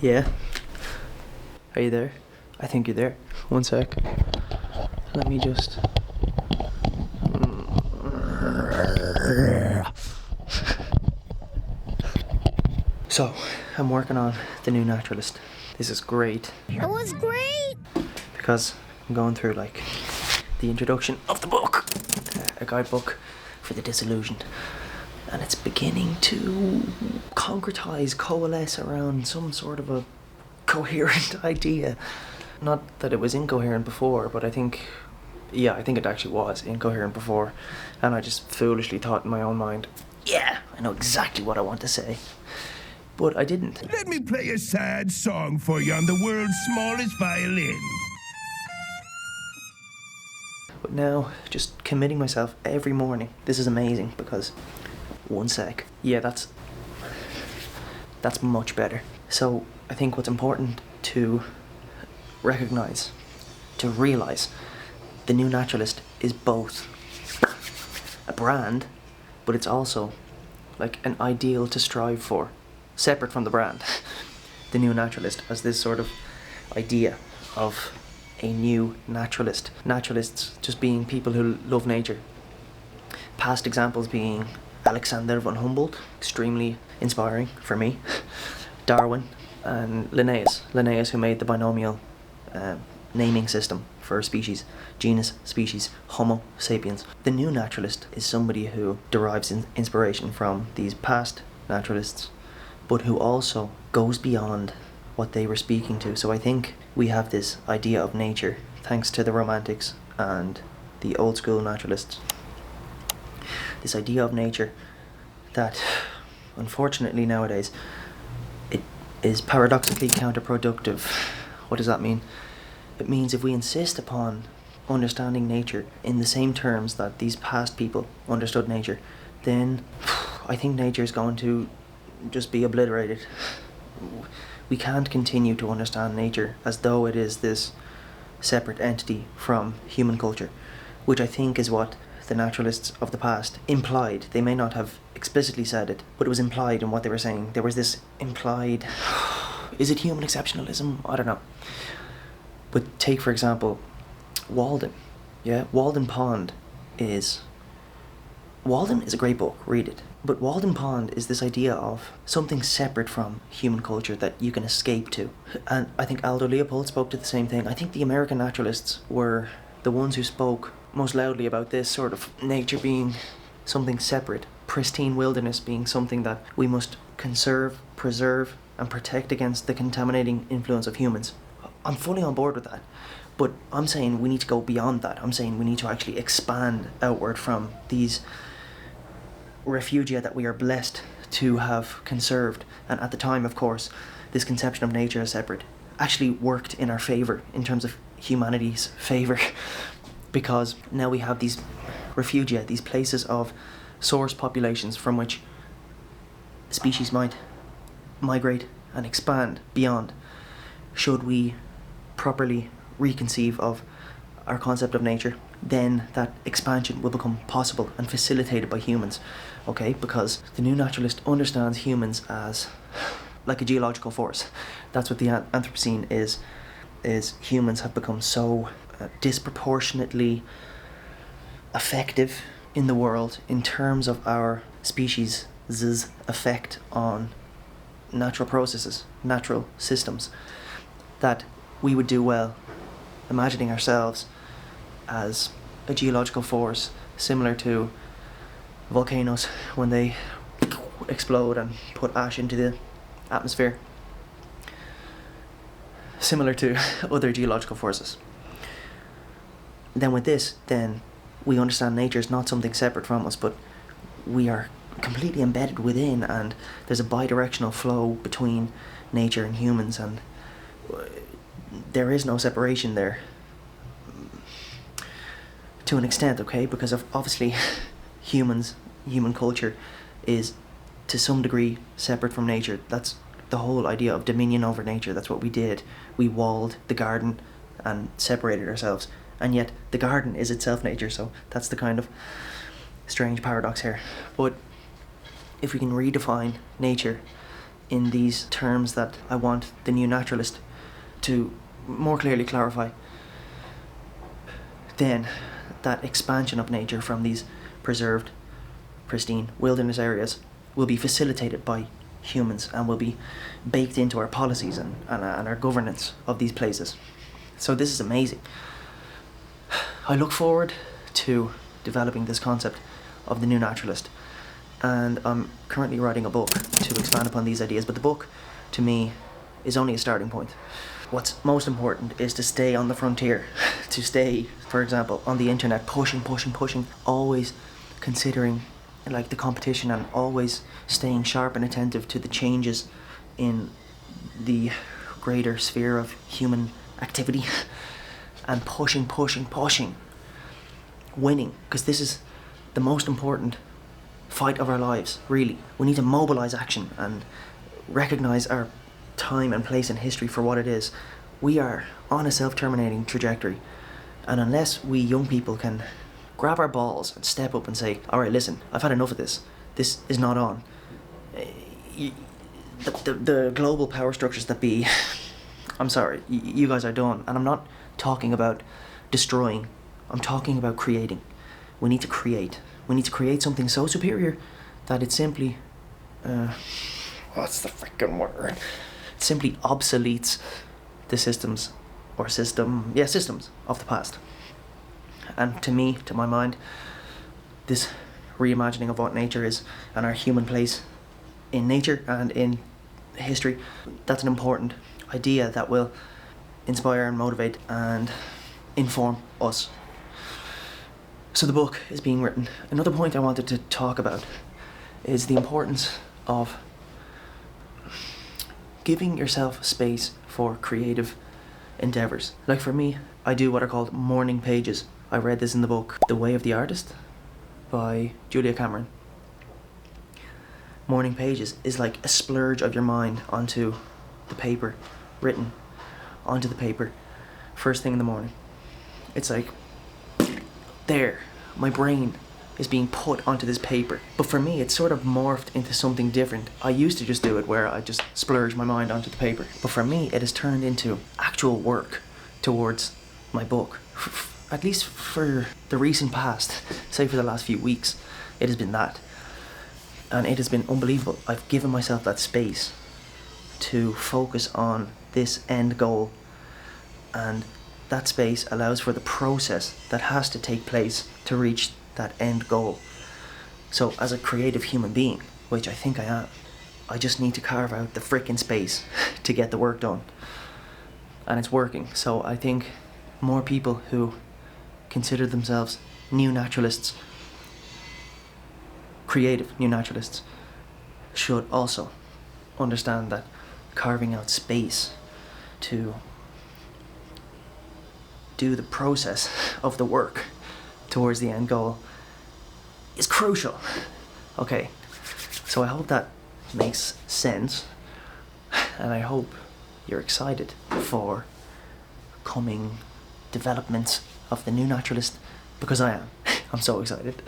Yeah? Are you there? I think you're there. One sec. Let me just... So, I'm working on the new Naturalist. This is great. It was great! Because I'm going through, like, the introduction of the book. A guidebook for the disillusioned. And it's beginning to concretize, coalesce around some sort of a coherent idea. Not that it was incoherent before, but I think it actually was incoherent before. And I just foolishly thought in my own mind, yeah, I know exactly what I want to say. But I didn't. Let me play a sad song for you on the world's smallest violin. But now, just committing myself every morning. This is amazing because, one sec. Yeah, that's much better. So, I think what's important to recognize, to realize, the new Naturalist is both a brand, but it's also like an ideal to strive for, separate from the brand. The new Naturalist as this sort of idea of a new naturalist. Naturalists just being people who love nature. Past examples being Alexander von Humboldt, extremely inspiring for me. Darwin and Linnaeus. Linnaeus, who made the binomial naming system for species, genus, species, Homo sapiens. The new naturalist is somebody who derives inspiration from these past naturalists, but who also goes beyond what they were speaking to. So I think we have this idea of nature, thanks to the Romantics and the old school naturalists. This idea of nature that, unfortunately nowadays, it is paradoxically counterproductive. What does that mean? It means if we insist upon understanding nature in the same terms that these past people understood nature, then I think nature is going to just be obliterated. We can't continue to understand nature as though it is this separate entity from human culture, which I think is what the naturalists of the past implied. They may not have explicitly said it, but it was implied in what they were saying. There was this implied... Is it human exceptionalism? I don't know. But take, for example, Walden. Yeah, Walden is a great book, read it. But Walden Pond is this idea of something separate from human culture that you can escape to. And I think Aldo Leopold spoke to the same thing. I think the American naturalists were the ones who spoke most loudly about this sort of nature being something separate, pristine wilderness being something that we must conserve, preserve, and protect against the contaminating influence of humans. I'm fully on board with that. But I'm saying we need to go beyond that. I'm saying we need to actually expand outward from these refugia that we are blessed to have conserved. And at the time, of course, this conception of nature as separate actually worked in our favour, in terms of humanity's favour, because now we have these refugia, these places of source populations from which species might migrate and expand beyond, should we properly reconceive of our concept of nature. Then that expansion will become possible and facilitated by humans, okay? Because the new naturalist understands humans as like a geological force. That's what the Anthropocene is humans have become so disproportionately effective in the world in terms of our species' effect on natural processes, natural systems, that we would do well imagining ourselves as a geological force similar to volcanoes when they explode and put ash into the atmosphere, similar to other geological forces. Then with this, then we understand nature is not something separate from us, but we are completely embedded within, and there's a bidirectional flow between nature and humans, and there is no separation there to an extent, okay? Because of obviously human culture is to some degree separate from nature. That's the whole idea of dominion over nature. That's what we did. We walled the garden and separated ourselves, and yet the garden is itself nature. So that's the kind of strange paradox here. But if we can redefine nature in these terms that I want the new naturalist to more clearly clarify. Then that expansion of nature from these preserved, pristine wilderness areas will be facilitated by humans and will be baked into our policies and our governance of these places. So this is amazing. I look forward to developing this concept of the new naturalist, and I'm currently writing a book to expand upon these ideas, but the book to me is only a starting point. What's most important is to stay on the frontier, to stay, for example, on the internet, pushing, always considering like the competition and always staying sharp and attentive to the changes in the greater sphere of human activity and pushing, winning, because this is the most important fight of our lives, really. We need to mobilize action and recognize our time and place in history for what it is. We are on a self-terminating trajectory, and unless we young people can grab our balls and step up and say, all right, listen, I've had enough of this. This is not on. The global power structures that be, I'm sorry, you guys are done. And I'm not talking about destroying. I'm talking about creating. We need to create. We need to create something so superior that it simply, what's the freaking word? It simply obsoletes the systems of the past. And to me, to my mind, this reimagining of what nature is and our human place in nature and in history, that's an important idea that will inspire and motivate and inform us. So the book is being written. Another point I wanted to talk about is the importance of giving yourself space for creative endeavors. Like for me, I do what are called morning pages. I read this in the book, The Way of the Artist by Julia Cameron. Morning pages is like a splurge of your mind onto the paper, written onto the paper, first thing in the morning. It's like, there, my brain is being put onto this paper. But for me, it's sort of morphed into something different. I used to just do it where I just splurge my mind onto the paper. But for me, it has turned into actual work towards my book. At least for the recent past, say for the last few weeks, it has been that. And it has been unbelievable. I've given myself that space to focus on this end goal, and that space allows for the process that has to take place to reach that end goal. So as a creative human being, which I think I am, I just need to carve out the frickin' space to get the work done. And it's working. So I think more people who consider themselves new naturalists, creative new naturalists, should also understand that carving out space to do the process of the work towards the end goal is crucial. Okay, so I hope that makes sense, and I hope you're excited for coming developments of the new naturalist, because I am. I'm so excited.